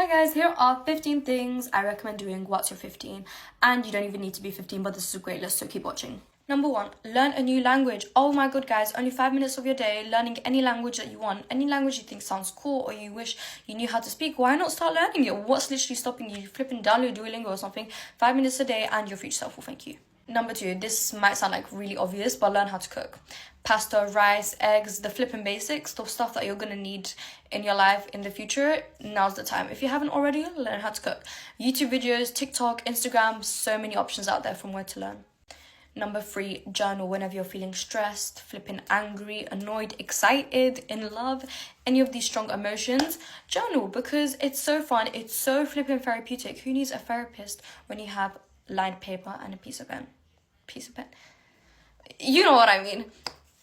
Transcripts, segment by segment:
guys, here are 15 things I recommend doing once you're 15, and you don't even need to be 15, but this is a great list, so keep watching. Number 1, learn a new language. Oh my god, guys, only 5 minutes of your day learning any language that you want, any language you think sounds cool or you wish you knew how to speak. Why not start learning it? What's literally stopping you? Flipping download Duolingo or something. 5 minutes a day and your future self will thank you. Number 2, this might sound like really obvious, but learn how to cook. Pasta, rice, eggs, the flipping basics, the stuff that you're gonna need in your life in the future. Now's the time. If you haven't already, learn how to cook. YouTube videos, TikTok, Instagram, so many options out there from where to learn. Number 3, journal whenever you're feeling stressed, flipping angry, annoyed, excited, in love, any of these strong emotions. Journal, because it's so fun, it's so flipping therapeutic. Who needs a therapist when you have lined paper and a piece of pen? You know what I mean.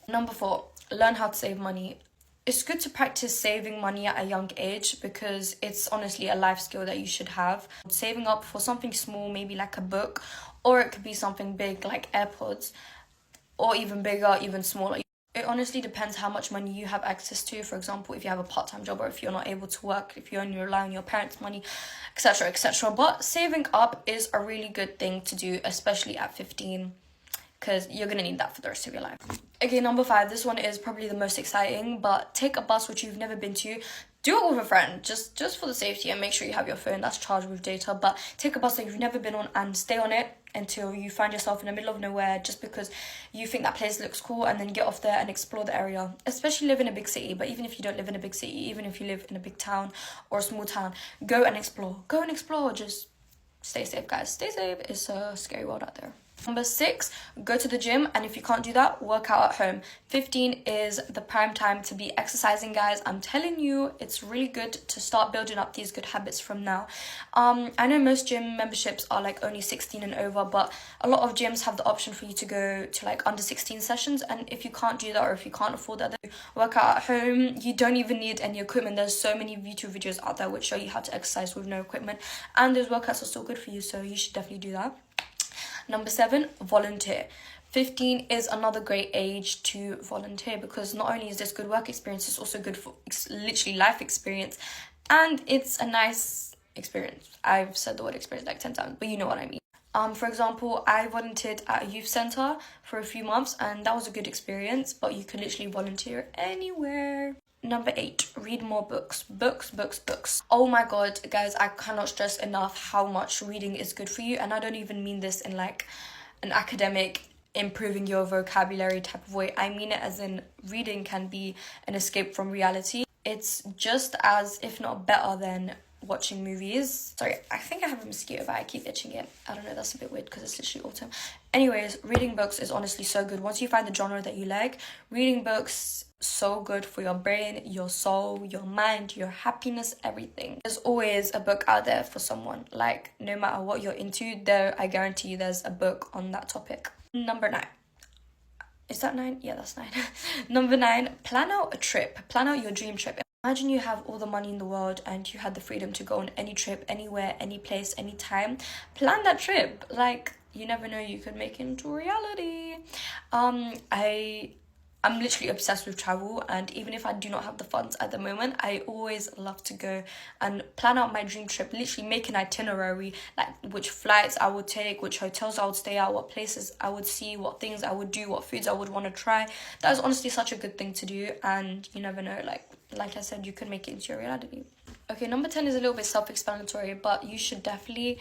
Number 4, learn how to save money. It's good to practice saving money at a young age because it's honestly a life skill that you should have. Saving up for something small, maybe like a book, or it could be something big like AirPods, or even bigger, even smaller. It honestly depends how much money you have access to. For example, if you have a part-time job or if you're not able to work, if you only rely on your parents' money, etc, etc. But saving up is a really good thing to do, especially at 15. Because you're going to need that for the rest of your life. Okay, number 5, this one is probably the most exciting, but take a bus which you've never been to. Do it with a friend, just for the safety, and make sure you have your phone that's charged with data. But take a bus that you've never been on and stay on it until you find yourself in the middle of nowhere just because you think that place looks cool, and then get off there and explore the area. Especially live in a big city, but even if you don't live in a big city, even if you live in a big town or a small town, go and explore. Just stay safe, guys. Stay safe. It's a scary world out there. Number 6, go to the gym, and if you can't do that, work out at home. 15 is the prime time to be exercising, guys. I'm telling you, it's really good to start building up these good habits from now. I know most gym memberships are like only 16 and over, but a lot of gyms have the option for you to go to like under 16 sessions, and if you can't do that or if you can't afford that, then work out at home. You don't even need any equipment. There's so many YouTube videos out there which show you how to exercise with no equipment, and those workouts are still good for you, so you should definitely do that. Number 7, volunteer. 15 is another great age to volunteer because not only is this good work experience, it's also good for literally life experience, and it's a nice experience. I've said the word experience like 10 times, but you know what I mean. For example, I volunteered at a youth centre for a few months, and that was a good experience, but you can literally volunteer anywhere. Number 8, read more books. Books. Oh my god, guys, I cannot stress enough how much reading is good for you. And I don't even mean this in like an academic, improving your vocabulary type of way. I mean it as in reading can be an escape from reality. It's just as, if not better than, watching movies. Sorry, I think I have a mosquito, but I keep itching it. I don't know, that's a bit weird because it's literally autumn. Anyways, reading books is honestly so good. Once you find the genre that you like, reading books, so good for your brain, your soul, your mind, your happiness, everything. There's always a book out there for someone. Like, no matter what you're into, there, I guarantee you there's a book on that topic. Number 9. Is that 9? Yeah, that's 9. Number 9, plan out a trip. Plan out your dream trip. Imagine you have all the money in the world and you had the freedom to go on any trip, anywhere, any place, anytime. Plan that trip. Like, you never know, you could make it into reality. I'm literally obsessed with travel, and even if I do not have the funds at the moment, I always love to go and plan out my dream trip, literally make an itinerary, like which flights I would take, which hotels I would stay at, what places I would see, what things I would do, what foods I would want to try. That is honestly such a good thing to do, and you never know, like I said, you could make it into your reality. Okay, number 10 is a little bit self-explanatory, but you should definitely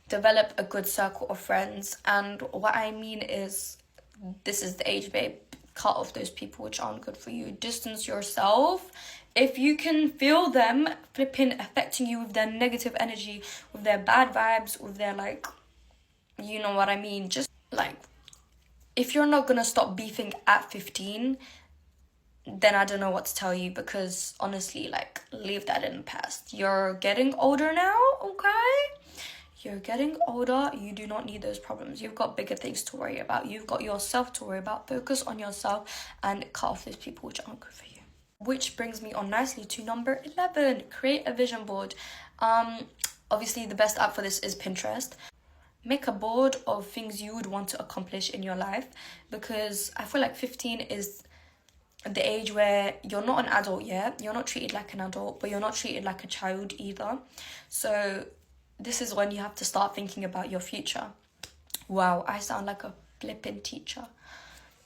develop a good circle of friends. And what I mean is, this is the age, babe. Cut off those people which aren't good for you. Distance yourself. If you can feel them flipping affecting you with their negative energy, with their bad vibes, with their like, you know what I mean, just like, if you're not gonna stop beefing at 15, then I don't know what to tell you, because honestly, like, leave that in the past. You're getting older now, okay? You're getting older, you do not need those problems. You've got bigger things to worry about. You've got yourself to worry about. Focus on yourself and cut off those people which aren't good for you. Which brings me on nicely to number 11, create a vision board. Obviously, the best app for this is Pinterest. Make a board of things you would want to accomplish in your life, because I feel like 15 is the age where you're not an adult yet, you're not treated like an adult, but you're not treated like a child either. So this is when you have to start thinking about your future. Wow, I sound like a flippin' teacher.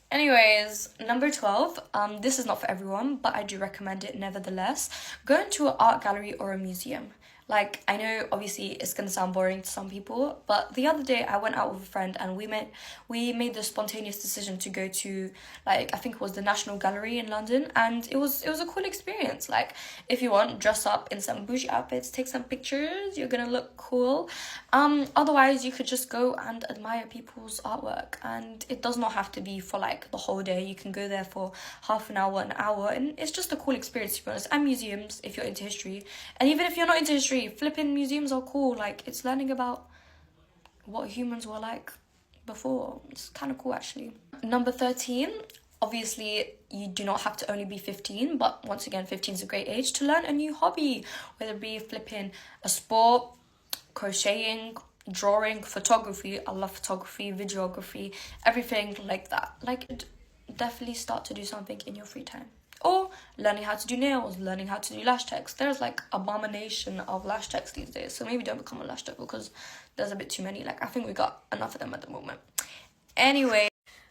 Anyways, number 12, this is not for everyone, but I do recommend it nevertheless. Go into an art gallery or a museum. Like, I know obviously it's gonna sound boring to some people, but the other day I went out with a friend and we made the spontaneous decision to go to, like, I think it was the National Gallery in London, and it was a cool experience. Like, if you want, dress up in some bougie outfits, take some pictures, you're gonna look cool. Otherwise you could just go and admire people's artwork, and it does not have to be for like the whole day. You can go there for half an hour, and it's just a cool experience, to be honest. And museums, if you're into history, and even if you're not into history, flipping museums are cool. Like, it's learning about what humans were like before. It's kind of cool, actually. Number 13, obviously you do not have to only be 15, but once again, 15 is a great age to learn a new hobby, whether it be flipping a sport, crocheting, drawing, photography. I love photography, videography, everything like that. Like, definitely start to do something in your free time. Or learning how to do nails, learning how to do lash techs. There's like abomination of lash techs these days, so maybe don't become a lash tech because there's a bit too many. Like, I think we got enough of them at the moment. Anyway.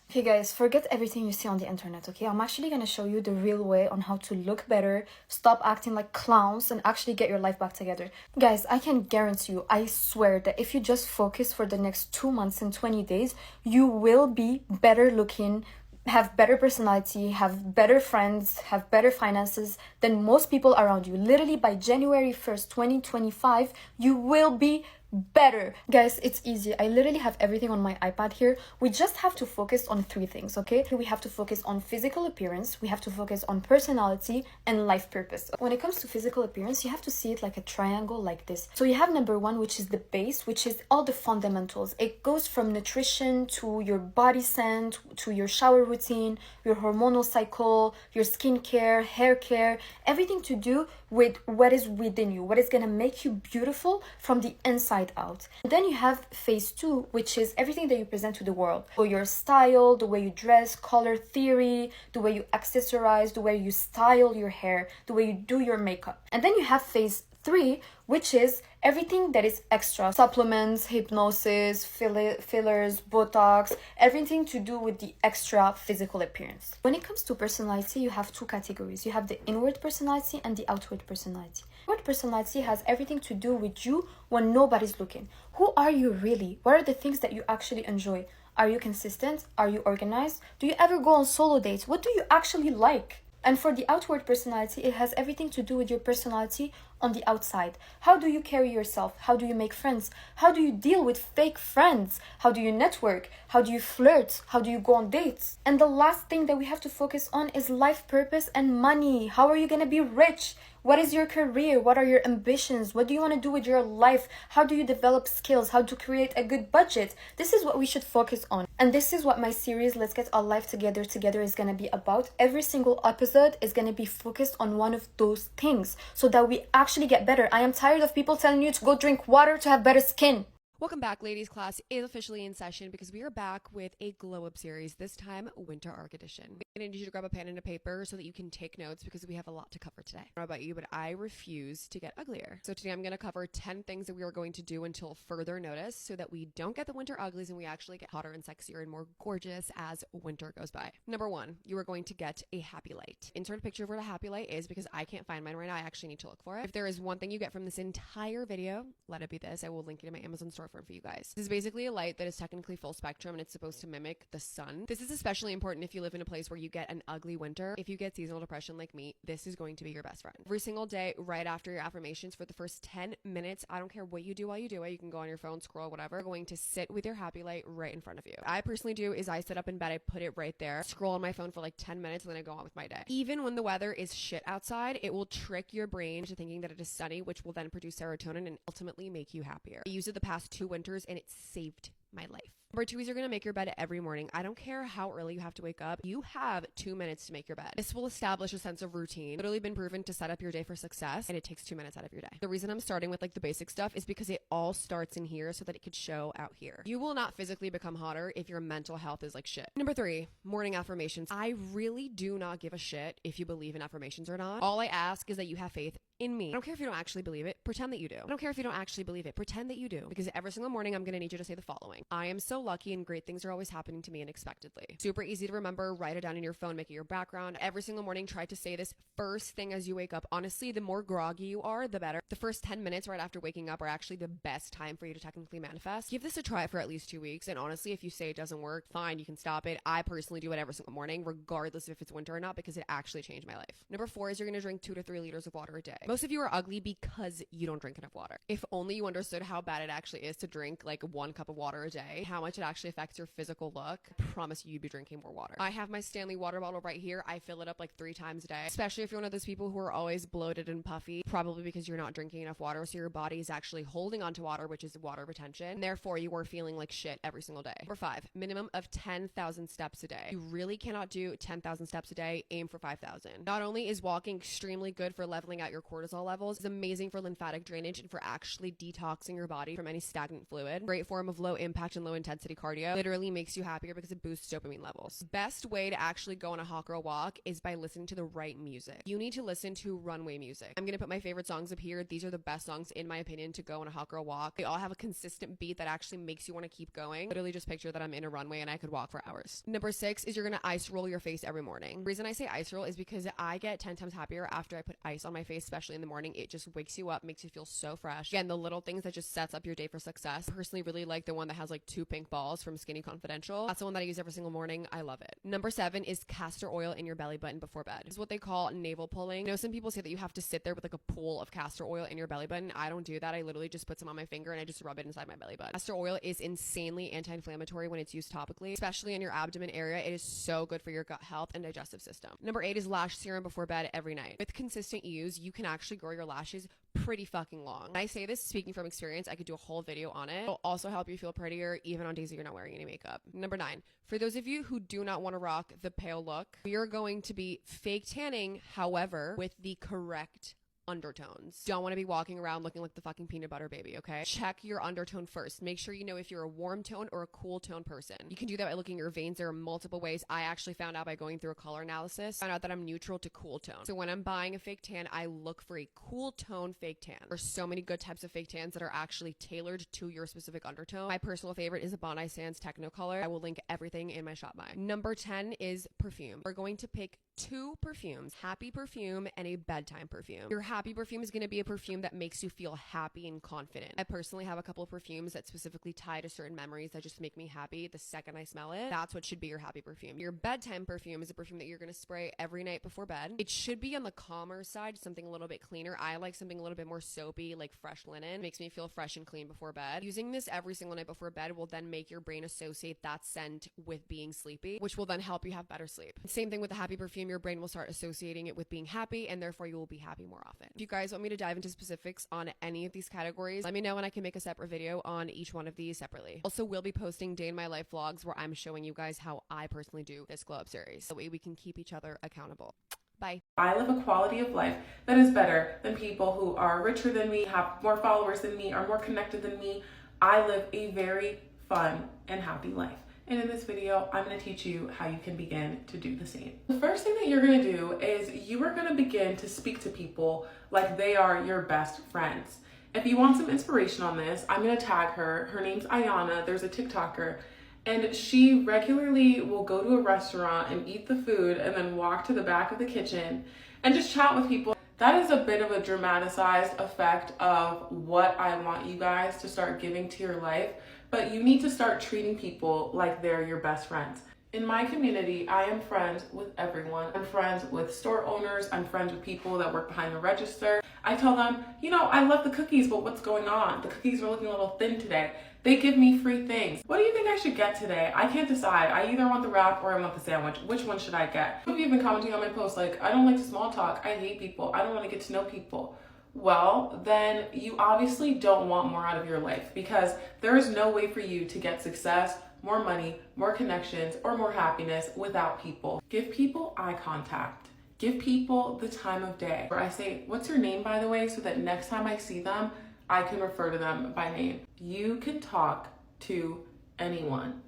Okay guys, forget everything you see on the internet, okay? I'm actually gonna show you the real way on how to look better, stop acting like clowns, and actually get your life back together. Guys, I can guarantee you, I swear that if you just focus for the next 2 months and 20 days, you will be better looking, have better personality, have better friends, have better finances than most people around you. Literally by January 1st, 2025, you will be better. Guys, it's easy. I literally have everything on my iPad here. We just have to focus on 3 things, okay? We have to focus on physical appearance, we have to focus on personality, and life purpose. When it comes to physical appearance, you have to see it like a triangle like this. So you have number 1, which is the base, which is all the fundamentals. It goes from nutrition to your body scent, to your shower routine, your hormonal cycle, your skincare, hair care, everything to do with what is within you, what is gonna make you beautiful from the inside out. And then you have phase 2, which is everything that you present to the world. So your style, the way you dress, color theory, the way you accessorize, the way you style your hair, the way you do your makeup. And then you have phase 3, which is everything that is extra. Supplements, hypnosis, fillers, Botox, everything to do with the extra physical appearance. When it comes to personality, you have 2 categories. You have the inward personality and the outward personality. Inward personality has everything to do with you when nobody's looking. Who are you really? What are the things that you actually enjoy? Are you consistent? Are you organized? Do you ever go on solo dates? What do you actually like? And for the outward personality, it has everything to do with your personality on the outside. How do you carry yourself? How do you make friends? How do you deal with fake friends? How do you network? How do you flirt? How do you go on dates? And the last thing that we have to focus on is life purpose and money. How are you going to be rich? What is your career? What are your ambitions? What do you want to do with your life? How do you develop skills? How to create a good budget? This is what we should focus on. And this is what my series, Let's Get Our Life Together is going to be about. Every single episode is going to be focused on one of those things so that we actually get better. I am tired of people telling you to go drink water to have better skin. Welcome back, ladies. Class is officially in session because we are back with a glow up series, this time Winter Arc Edition. I'm going to need you to grab a pen and a paper so that you can take notes because we have a lot to cover today. I don't know about you, but I refuse to get uglier. So today I'm going to cover 10 things that we are going to do until further notice so that we don't get the winter uglies and we actually get hotter and sexier and more gorgeous as winter goes by. Number 1, you are going to get a happy light. Insert a picture of what a happy light is because I can't find mine right now. I actually need to look for it. If there is one thing you get from this entire video, let it be this. I will link it in my Amazon storefront for you guys. This is basically a light that is technically full spectrum and it's supposed to mimic the sun. This is especially important if you live in a place where you get an ugly winter. If you get seasonal depression like me, this is going to be your best friend. Every single day, right after your affirmations for the first 10 minutes, I don't care what you do while you do it. You can go on your phone, scroll, whatever. You're going to sit with your happy light right in front of you. What I personally do is I sit up in bed, I put it right there, scroll on my phone for like 10 minutes, and then I go on with my day. Even when the weather is shit outside, it will trick your brain to thinking that it is sunny, which will then produce serotonin and ultimately make you happier. I used it the past 2 winters and it saved my life. Number 2 is you're going to make your bed every morning. I don't care how early you have to wake up. You have 2 minutes to make your bed. This will establish a sense of routine. Literally been proven to set up your day for success, and it takes 2 minutes out of your day. The reason I'm starting with like the basic stuff is because it all starts in here so that it could show out here. You will not physically become hotter if your mental health is like shit. Number 3, morning affirmations. I really do not give a shit if you believe in affirmations or not. All I ask is that you have faith in me. I don't care if you don't actually believe it, pretend that you do. I don't care if you don't actually believe it, pretend that you do. Because every single morning I'm gonna need you to say the following: I am so lucky and great things are always happening to me unexpectedly. Super easy to remember, write it down in your phone, make it your background. Every single morning try to say this first thing as you wake up. Honestly, the more groggy you are, the better. The first 10 minutes right after waking up are actually the best time for you to technically manifest. Give this a try for at least 2 weeks, and honestly, if you say it doesn't work, fine, you can stop it. I personally do it every single morning, regardless if it's winter or not, because it actually changed my life. Number 4 is you're gonna drink 2 to 3 liters of water a day. Most of you are ugly because you don't drink enough water. If only you understood how bad it actually is to drink like 1 cup of water a day, how much it actually affects your physical look, I promise you'd be drinking more water. I have my Stanley water bottle right here. I fill it up like 3 times a day, especially if you're one of those people who are always bloated and puffy, probably because you're not drinking enough water. So your body is actually holding onto water, which is water retention, and therefore you are feeling like shit every single day. Number 5, minimum of 10,000 steps a day. You really cannot do 10,000 steps a day. Aim for 5,000. Not only is walking extremely good for leveling out your cortisol levels, it's amazing for lymphatic drainage and for actually detoxing your body from any stagnant fluid. Great form of low impact and low intensity cardio. Literally makes you happier because it boosts dopamine levels. Best way to actually go on a hot girl walk is by listening to the right music. You need to listen to runway music. I'm gonna put my favorite songs up here. These are the best songs in my opinion to go on a hot girl walk. They all have a consistent beat that actually makes you want to keep going. Literally just picture that I'm in a runway and I could walk for hours. Number 6 is you're gonna ice roll your face every morning. The reason I say ice roll is because I get 10 times happier after I put ice on my face, especially in the morning. It just wakes you up, makes you feel so fresh. Again, the little things that just sets up your day for success. Personally really like the one that has like 2 pink balls from Skinny Confidential. That's the one that I use every single morning. I love it. Number 7 is castor oil in your belly button before bed. This is what they call navel pulling. You know, some people say that you have to sit there with like a pool of castor oil in your belly button. I don't do that. I literally just put some on my finger and I just rub it inside my belly button. Castor oil is insanely anti-inflammatory when it's used topically, especially in your abdomen area. It is so good for your gut health and digestive system. Number 8 is lash serum before bed every night. With consistent use, you can actually grow your lashes pretty fucking long. And I say this speaking from experience. I could do a whole video on it. It'll also help you feel prettier even on days that you're not wearing any makeup. Number 9, for those of you who do not want to rock the pale look, we are going to be fake tanning, however, with the correct undertones. Don't want to be walking around looking like the fucking peanut butter baby, okay? Check your undertone first. Make sure you know if you're a warm tone or a cool tone person. You can do that by looking at your veins. There are multiple ways. I actually found out by going through a color analysis, found out that I'm neutral to cool tone. So when I'm buying a fake tan, I look for a cool tone fake tan. There's so many good types of fake tans that are actually tailored to your specific undertone. My personal favorite is a Bondi Sands Technicolor. I will link everything in my shop by. Number 10 is perfume. We're going to pick 2 perfumes, happy perfume and a bedtime perfume. Your happy perfume is going to be a perfume that makes you feel happy and confident. I personally have a couple of perfumes that specifically tie to certain memories that just make me happy the second I smell it. That's what should be your happy perfume. Your bedtime perfume is a perfume that you're going to spray every night before bed. It should be on the calmer side, something a little bit cleaner. I like something a little bit more soapy, like fresh linen. It makes me feel fresh and clean before bed. Using this every single night before bed will then make your brain associate that scent with being sleepy, which will then help you have better sleep. Same thing with the happy perfume. Your brain will start associating it with being happy, and therefore you will be happy more often. If you guys want me to dive into specifics on any of these categories, let me know and I can make a separate video on each one of these separately. Also, we'll be posting day in my life vlogs where I'm showing you guys how I personally do this glow up series. That way we can keep each other accountable. Bye. I live a quality of life that is better than people who are richer than me, have more followers than me, are more connected than me. I live a very fun and happy life. And in this video, I'm going to teach you how you can begin to do the same. The first thing that you're going to do is you are going to begin to speak to people like they are your best friends. If you want some inspiration on this, I'm going to tag her. Her name's Ayana. There's a TikToker. And she regularly will go to a restaurant and eat the food and then walk to the back of the kitchen and just chat with people. That is a bit of a dramatized effect of what I want you guys to start giving to your life. But you need to start treating people like they're your best friends. In my community, I am friends with everyone. I'm friends with store owners. I'm friends with people that work behind the register. I tell them, you know, I love the cookies, but what's going on? The cookies are looking a little thin today. They give me free things. What do you think I should get today? I can't decide. I either want the wrap or I want the sandwich. Which one should I get? Some of you have been commenting on my posts like, I don't like to small talk. I hate people. I don't want to get to know people. Well, then you obviously don't want more out of your life because there is no way for you to get success more money, more connections, or more happiness without people. Give people eye contact. Give people the time of day. Or I say, what's your name, by the way, so that next time I see them, I can refer to them by name. You can talk to anyone.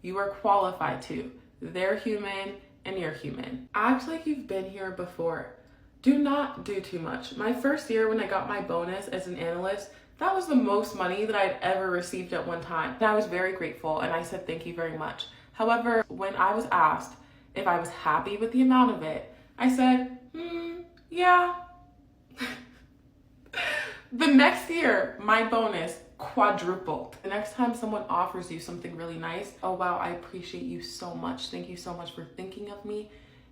You are qualified to. They're human and you're human. Act like you've been here before. Do not do too much. My first year when I got my bonus as an analyst, that was the most money that I'd ever received at one time. And I was very grateful and I said thank you very much. However, when I was asked if I was happy with the amount of it, I said, yeah. The next year, my bonus quadrupled. The next time someone offers you something really nice, oh wow, I appreciate you so much. Thank you so much for thinking of me,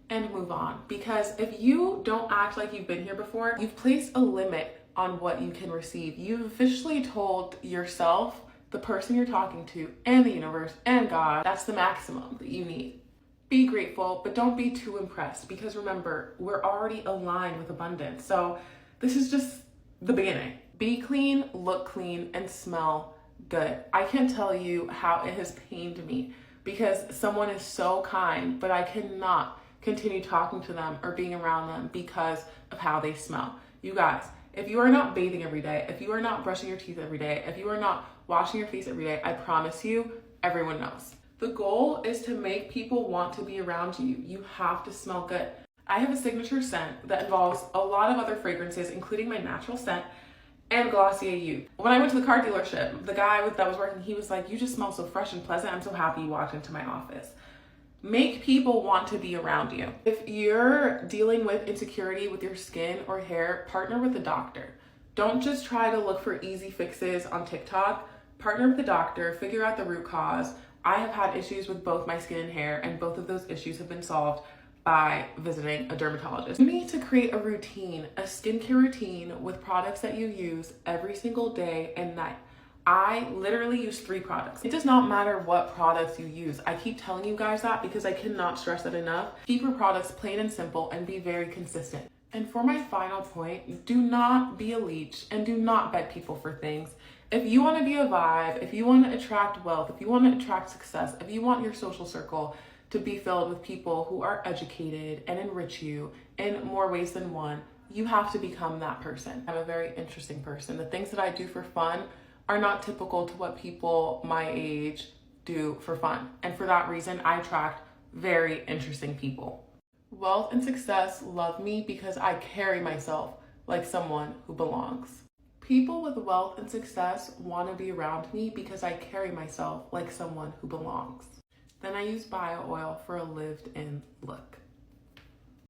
and move on. Because if you don't act like you've been here before, you've placed a limit on what you can receive. You've officially told yourself, the person you're talking to, and the universe, and God, that's the maximum that you need. Be grateful, but don't be too impressed, because remember, we're already aligned with abundance. So this is just the beginning. Be clean, look clean, and smell good. I can't tell you how it has pained me because someone is so kind, but I cannot continue talking to them or being around them because of how they smell. You guys, if you are not bathing every day, if you are not brushing your teeth every day, if you are not washing your face every day, I promise you, everyone knows. The goal is to make people want to be around you. You have to smell good. I have a signature scent that involves a lot of other fragrances, including my natural scent and Glossier Youth. When I went to the car dealership, the guy that was working, he was like, you just smell so fresh and pleasant. I'm so happy you walked into my office. Make people want to be around you. If you're dealing with insecurity with your skin or hair, partner with a doctor. Don't just try to look for easy fixes on TikTok. Partner with a doctor, figure out the root cause. I have had issues with both my skin and hair, and both of those issues have been solved by visiting a dermatologist. You need to create a routine, a skincare routine with products that you use every single day and night. I literally use 3 products. It does not matter what products you use. I keep telling you guys that because I cannot stress that enough. Keep your products plain and simple and be very consistent. And for my final point, do not be a leech and do not beg people for things. If you want to be a vibe, if you want to attract wealth, if you want to attract success, if you want your social circle to be filled with people who are educated and enrich you in more ways than one, you have to become that person. I'm a very interesting person. The things that I do for fun are not typical to what people my age do for fun. And for that reason, I attract very interesting people. Wealth and success love me because I carry myself like someone who belongs. People with wealth and success want to be around me because I carry myself like someone who belongs. Then I use bio oil for a lived-in look.